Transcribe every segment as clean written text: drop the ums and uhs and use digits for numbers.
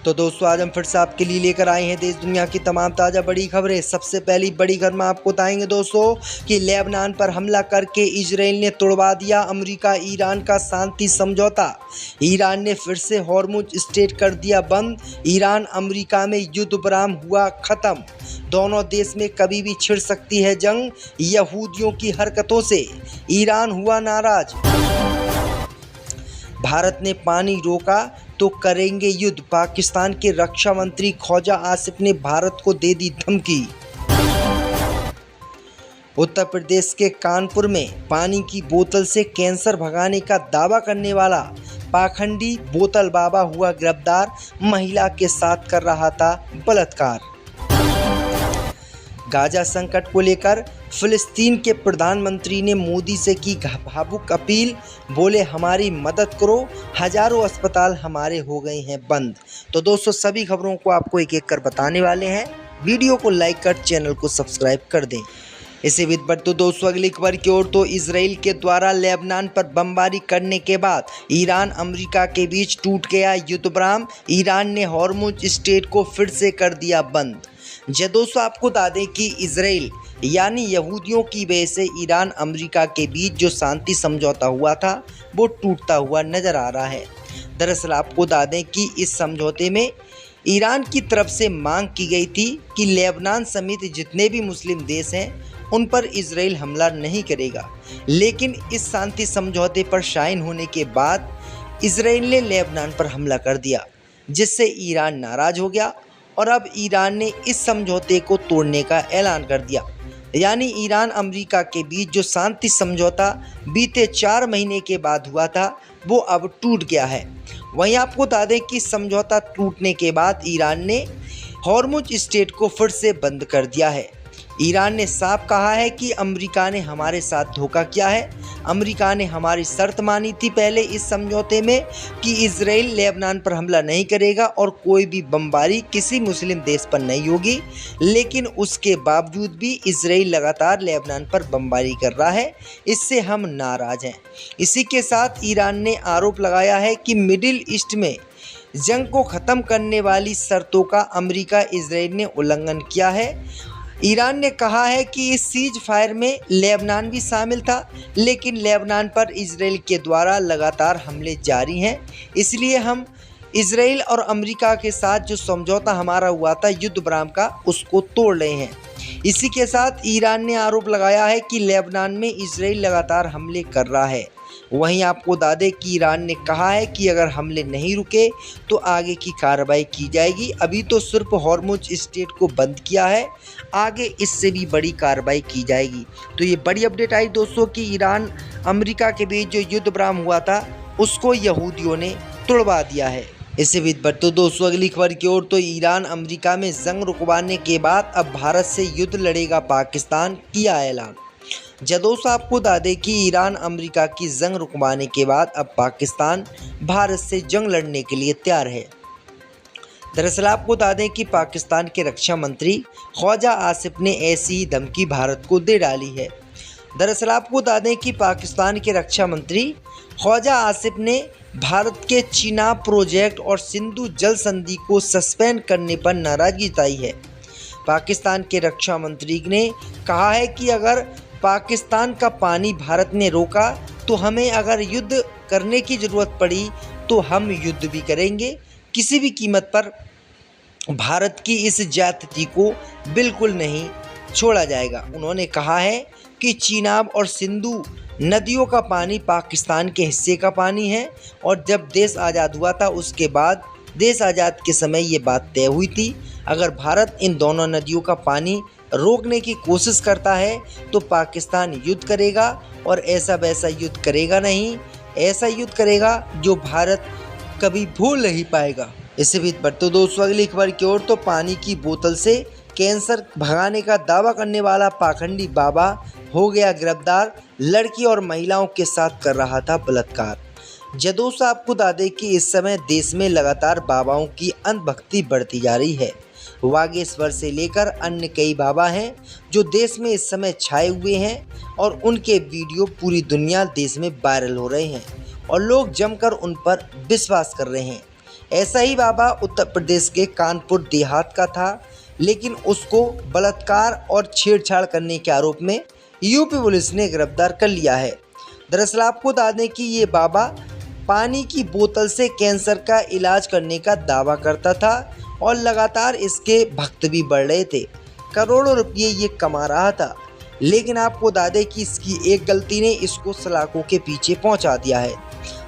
तो दोस्तों आज हम फिर से आपके लिए लेकर आए हैं देश दुनिया की तमाम ताज़ा बड़ी खबरें। सबसे पहली बड़ी खबर में आपको बताएंगे दोस्तों कि लेबनान पर हमला करके इजराइल ने तोड़वा दिया अमेरिका ईरान का शांति समझौता। ईरान ने फिर से हॉर्मुज स्ट्रेट कर दिया बंद। ईरान अमेरिका में युद्ध विराम हुआ खत्म। दोनों देश में कभी भी छिड़ सकती है जंग। यहूदियों की हरकतों से ईरान हुआ नाराज। भारत ने पानी रोका तो करेंगे युद्ध। पाकिस्तान के रक्षा मंत्री ख्वाजा आसिफ ने भारत को दे दी धमकी। उत्तर प्रदेश के कानपुर में पानी की बोतल से कैंसर भगाने का दावा करने वाला पाखंडी बोतल बाबा हुआ गिरफ्तार। महिला के साथ कर रहा था बलात्कार। गाजा संकट को लेकर फिलिस्तीन के प्रधानमंत्री ने मोदी से की भावुक अपील। बोले हमारी मदद करो, हजारों अस्पताल हमारे हो गए हैं बंद। तो दोस्तों सभी खबरों को आपको एक एक कर बताने वाले हैं। वीडियो को लाइक कर चैनल को सब्सक्राइब कर दें। इसी बीच पर तो दोस्तों अगली खबर की ओर तो इजराइल के द्वारा लेबनान पर बमबारी करने के बाद ईरान अमेरिका के बीच टूट गया युद्ध विराम। ईरान ने हॉर्मुज स्ट्रेट को फिर से कर दिया बंद। दोस्तों आपको बता दें कि इजराइल यानी यहूदियों की वजह से ईरान अमेरिका के बीच जो शांति समझौता हुआ था वो टूटता हुआ नजर आ रहा है। दरअसल आपको बता दें कि इस समझौते में ईरान की तरफ से मांग की गई थी कि लेबनान समेत जितने भी मुस्लिम देश हैं उन पर इजराइल हमला नहीं करेगा। लेकिन इस शांति समझौते पर साइन होने के बाद इजराइल ने लेबनान पर हमला कर दिया, जिससे ईरान नाराज हो गया और अब ईरान ने इस समझौते को तोड़ने का ऐलान कर दिया। यानी ईरान अमेरिका के बीच जो शांति समझौता बीते 4 महीने के बाद हुआ था वो अब टूट गया है। वहीं आपको बता दें कि समझौता टूटने के बाद ईरान ने हॉर्मुज स्ट्रेट को फिर से बंद कर दिया है। ईरान ने साफ कहा है कि अमेरिका ने हमारे साथ धोखा किया है। अमेरिका ने हमारी शर्त मानी थी पहले इस समझौते में कि इजराइल लेबनान पर हमला नहीं करेगा और कोई भी बमबारी किसी मुस्लिम देश पर नहीं होगी। लेकिन उसके बावजूद भी इजराइल लगातार लेबनान पर बमबारी कर रहा है। इससे हम नाराज हैं। इसी के साथ ईरान ने आरोप लगाया है कि मिडिल ईस्ट में जंग को ख़त्म करने वाली शर्तों का अमेरिका इजराइल ने उल्लंघन किया है। ईरान ने कहा है कि इस सीज फायर में लेबनान भी शामिल था, लेकिन लेबनान पर इजराइल के द्वारा लगातार हमले जारी हैं। इसलिए हम इजराइल और अमेरिका के साथ जो समझौता हमारा हुआ था युद्ध विराम का उसको तोड़ रहे हैं। इसी के साथ ईरान ने आरोप लगाया है कि लेबनान में इजराइल लगातार हमले कर रहा है। वहीं आपको बता दें कि ईरान ने कहा है कि अगर हमले नहीं रुके तो आगे की कार्रवाई की जाएगी। अभी तो सिर्फ हॉर्मुज स्ट्रेट को बंद किया है, आगे इससे भी बड़ी कार्रवाई की जाएगी। तो ये बड़ी अपडेट आई दोस्तों कि ईरान अमेरिका के बीच जो युद्ध विराम हुआ था उसको यहूदियों ने तोड़वा दिया है। इससे भी बढ़ तो दोस्तों अगली खबर की ओर तो ईरान अमेरिका में जंग रुकवाने के बाद अब भारत से युद्ध लड़ेगा पाकिस्तान, किया ऐलान। दोस्तों आपको बता दें कि ईरान अमेरिका की जंग रुकवाने के बाद अब पाकिस्तान भारत से जंग लड़ने के लिए तैयार है। दरअसल आपको बता दें कि पाकिस्तान के रक्षा मंत्री ख्वाजा आसिफ ने ऐसी ही धमकी भारत को दे डाली है। दरअसल आपको बता दें कि पाकिस्तान के रक्षा मंत्री ख्वाजा आसिफ ने भारत के चिनाब प्रोजेक्ट और सिंधु जल संधि को सस्पेंड करने पर नाराजगी जताई है। पाकिस्तान के रक्षा मंत्री ने कहा है कि अगर पाकिस्तान का पानी भारत ने रोका तो हमें अगर युद्ध करने की ज़रूरत पड़ी तो हम युद्ध भी करेंगे। किसी भी कीमत पर भारत की इस ज्यादती को बिल्कुल नहीं छोड़ा जाएगा। उन्होंने कहा है कि चिनाब और सिंधु नदियों का पानी पाकिस्तान के हिस्से का पानी है और जब देश आज़ाद हुआ था उसके बाद देश आज़ाद के समय ये बात तय हुई थी। अगर भारत इन दोनों नदियों का पानी रोकने की कोशिश करता है तो पाकिस्तान युद्ध करेगा और ऐसा वैसा युद्ध करेगा नहीं, ऐसा युद्ध करेगा जो भारत कभी भूल नहीं पाएगा। इससे भी बढ़ते दोस्तों अगली खबर की ओर तो पानी की बोतल से कैंसर भगाने का दावा करने वाला पाखंडी बाबा हो गया गिरफ्तार। लड़की और महिलाओं के साथ कर रहा था बलात्कार। दोस्तों आपको बता दें कि इस समय देश में लगातार बाबाओं की अंधभक्ति बढ़ती जा रही है। वागेश्वर से लेकर अन्य कई बाबा हैं जो देश में इस समय छाए हुए हैं और उनके वीडियो पूरी दुनिया देश में वायरल हो रहे हैं और लोग जमकर उन पर विश्वास कर रहे हैं। ऐसा ही बाबा उत्तर प्रदेश के कानपुर देहात का था, लेकिन उसको बलात्कार और छेड़छाड़ करने के आरोप में यूपी पुलिस ने गिरफ्तार कर लिया है। दरअसल आपको बता दें कि ये बाबा पानी की बोतल से कैंसर का इलाज करने का दावा करता था और लगातार इसके भक्त भी बढ़ रहे थे। करोड़ों रुपये ये कमा रहा था, लेकिन आपको बता दें कि इसकी एक गलती ने इसको सलाखों के पीछे पहुंचा दिया है।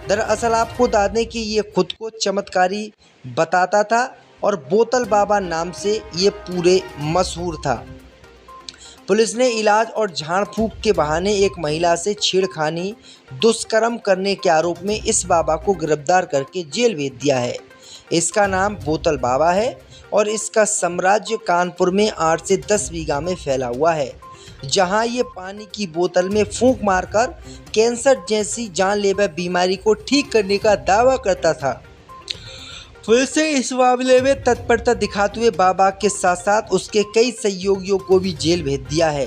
दरअसल आपको बता दें कि ये खुद को चमत्कारी बताता था और बोतल बाबा नाम से ये पूरे मशहूर था। पुलिस ने इलाज और झाड़ फूंक के बहाने एक महिला से छेड़खानी दुष्कर्म करने के आरोप में इस बाबा को गिरफ्तार करके जेल भेज दिया है। इसका नाम बोतल बाबा है और इसका साम्राज्य कानपुर में 8 से 10 बीघा में फैला हुआ है, जहां ये पानी की बोतल में फूंक मारकर कैंसर जैसी जानलेवा बीमारी को ठीक करने का दावा करता था। पुलिस ने इस मामले में तत्परता दिखाते हुए बाबा के साथ साथ उसके कई सहयोगियों को भी जेल भेज दिया है।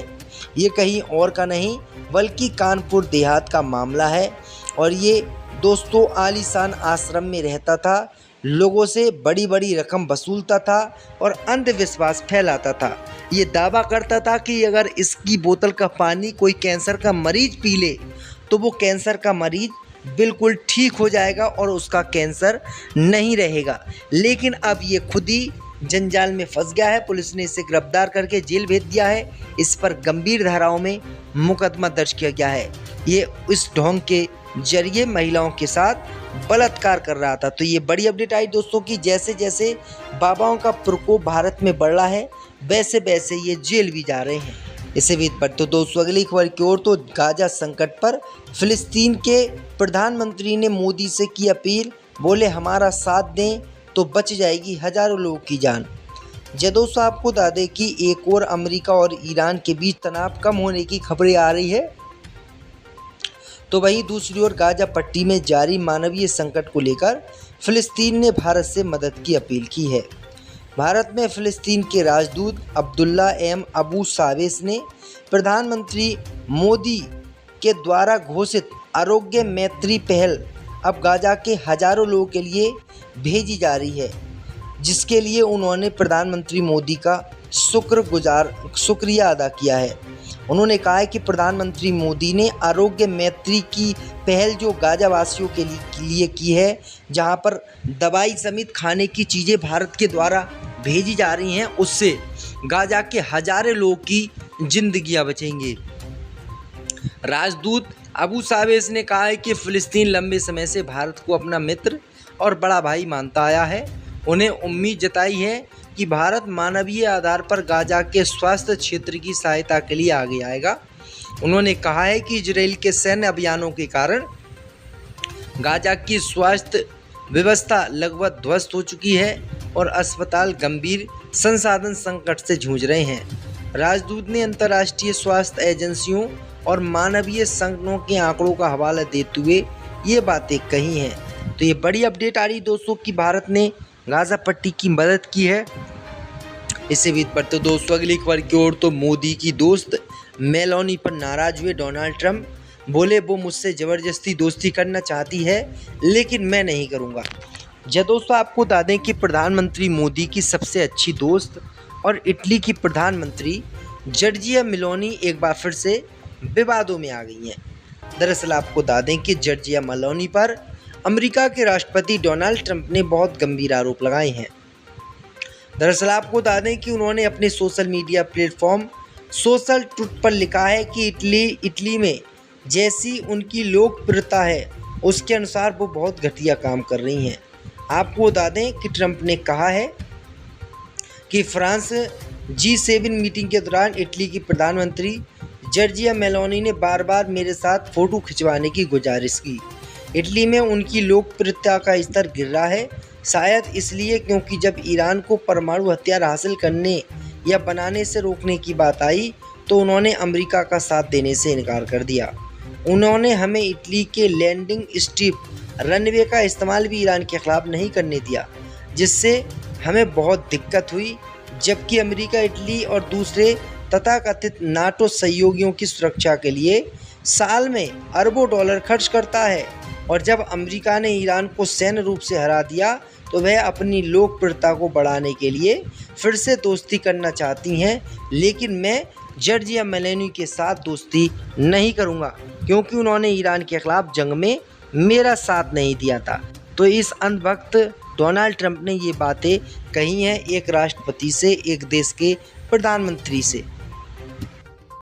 ये कहीं और का नहीं बल्कि कानपुर देहात का मामला है और ये दोस्तों आलीशान आश्रम में रहता था, लोगों से बड़ी बड़ी रकम वसूलता था और अंधविश्वास फैलाता था। ये दावा करता था कि अगर इसकी बोतल का पानी कोई कैंसर का मरीज पी ले तो वो कैंसर का मरीज बिल्कुल ठीक हो जाएगा और उसका कैंसर नहीं रहेगा। लेकिन अब ये खुद ही जंजाल में फंस गया है। पुलिस ने इसे गिरफ्तार करके जेल भेज दिया है। इस पर गंभीर धाराओं में मुकदमा दर्ज किया गया है। ये इस ढोंग के जरिए महिलाओं के साथ बलात्कार कर रहा था। तो ये बड़ी अपडेट आई दोस्तों कि जैसे जैसे बाबाओं का प्रकोप भारत में बढ़ रहा है वैसे वैसे ये जेल भी जा रहे हैं। इसे भी बढ़ते दोस्तों अगली खबर की ओर तो गाजा संकट पर फिलिस्तीन के प्रधानमंत्री ने मोदी से की अपील, बोले हमारा साथ दें तो बच जाएगी हजारों लोगों की जान। दोस्तों आपको बता दें कि एक और अमेरिका और ईरान के बीच तनाव कम होने की खबरें आ रही है, तो वहीं दूसरी ओर गाजा पट्टी में जारी मानवीय संकट को लेकर फिलिस्तीन ने भारत से मदद की अपील की है। भारत में फिलिस्तीन के राजदूत अब्दुल्ला एम अबू सावेस ने प्रधानमंत्री मोदी के द्वारा घोषित आरोग्य मैत्री पहल अब गाजा के हजारों लोगों के लिए भेजी जा रही है, जिसके लिए उन्होंने प्रधानमंत्री मोदी का शुक्रिया अदा किया है। उन्होंने कहा है कि प्रधानमंत्री मोदी ने आरोग्य मैत्री की पहल जो गाजा वासियों के लिए की है, जहां पर दवाई समेत खाने की चीज़ें भारत के द्वारा भेजी जा रही हैं, उससे गाजा के हजारों लोगों की जिंदगियां बचेंगी। राजदूत अबू सावेस ने कहा है कि फिलिस्तीन लंबे समय से भारत को अपना मित्र और बड़ा भाई मानता आया है। उन्हें उम्मीद जताई है कि भारत मानवीय आधार पर गाजा के स्वास्थ्य क्षेत्र की सहायता के लिए आगे आएगा। उन्होंने कहा है कि इजराइल के सैन्य अभियानों के कारण गाजा की स्वास्थ्य व्यवस्था लगभग ध्वस्त हो चुकी है और अस्पताल गंभीर संसाधन संकट से जूझ रहे हैं। राजदूत ने अंतर्राष्ट्रीय स्वास्थ्य एजेंसियों और मानवीय संगठनों के आंकड़ों का हवाला देते हुए ये बातें कही हैं। तो ये बड़ी अपडेट आ रही दोस्तों कि भारत ने गाजा पट्टी की मदद की है। इससे भी बढ़ते दोस्तों अगली खबर की ओर तो मोदी की दोस्त मेलानी पर नाराज हुए डोनाल्ड ट्रंप, बोले वो मुझसे ज़बरदस्ती दोस्ती करना चाहती है लेकिन मैं नहीं करूँगा। दोस्तों आपको बता दें कि प्रधानमंत्री मोदी की सबसे अच्छी दोस्त और इटली की प्रधानमंत्री जॉर्जिया मेलोनी एक बार फिर से विवादों में आ गई हैं। दरअसल आपको बता दें कि जॉर्जिया मेलोनी पर अमेरिका के राष्ट्रपति डोनाल्ड ट्रंप ने बहुत गंभीर आरोप लगाए हैं। दरअसल आपको बता दें कि उन्होंने अपने social media platform social truth पर लिखा है कि इटली में जैसी उनकी लोकप्रियता है उसके अनुसार वो बहुत घटिया काम कर रही हैं। आपको बता दें कि ट्रंप ने कहा है कि फ्रांस G7 मीटिंग के दौरान इटली की प्रधानमंत्री जॉर्जिया मेलोनी ने बार बार मेरे साथ फ़ोटो खिंचवाने की गुजारिश की। इटली में उनकी लोकप्रियता का स्तर गिर रहा है, शायद इसलिए क्योंकि जब ईरान को परमाणु हथियार हासिल करने या बनाने से रोकने की बात आई तो उन्होंने अमेरिका का साथ देने से इनकार कर दिया। उन्होंने हमें इटली के लैंडिंग स्ट्रिप रनवे का इस्तेमाल भी ईरान के खिलाफ नहीं करने दिया, जिससे हमें बहुत दिक्कत हुई। जबकि अमेरिका इटली और दूसरे तथाकथित नाटो सहयोगियों की सुरक्षा के लिए साल में अरबों डॉलर खर्च करता है और जब अमेरिका ने ईरान को सैन्य रूप से हरा दिया तो वह अपनी लोकप्रियता को बढ़ाने के लिए फिर से दोस्ती करना चाहती हैं, लेकिन मैं जॉर्जिया मेलोनी के साथ दोस्ती नहीं करूंगा क्योंकि उन्होंने ईरान के खिलाफ जंग में मेरा साथ नहीं दिया था। तो इस अंधभक्त डोनाल्ड ट्रंप ने ये बातें कही हैं एक राष्ट्रपति से, एक देश के प्रधानमंत्री से।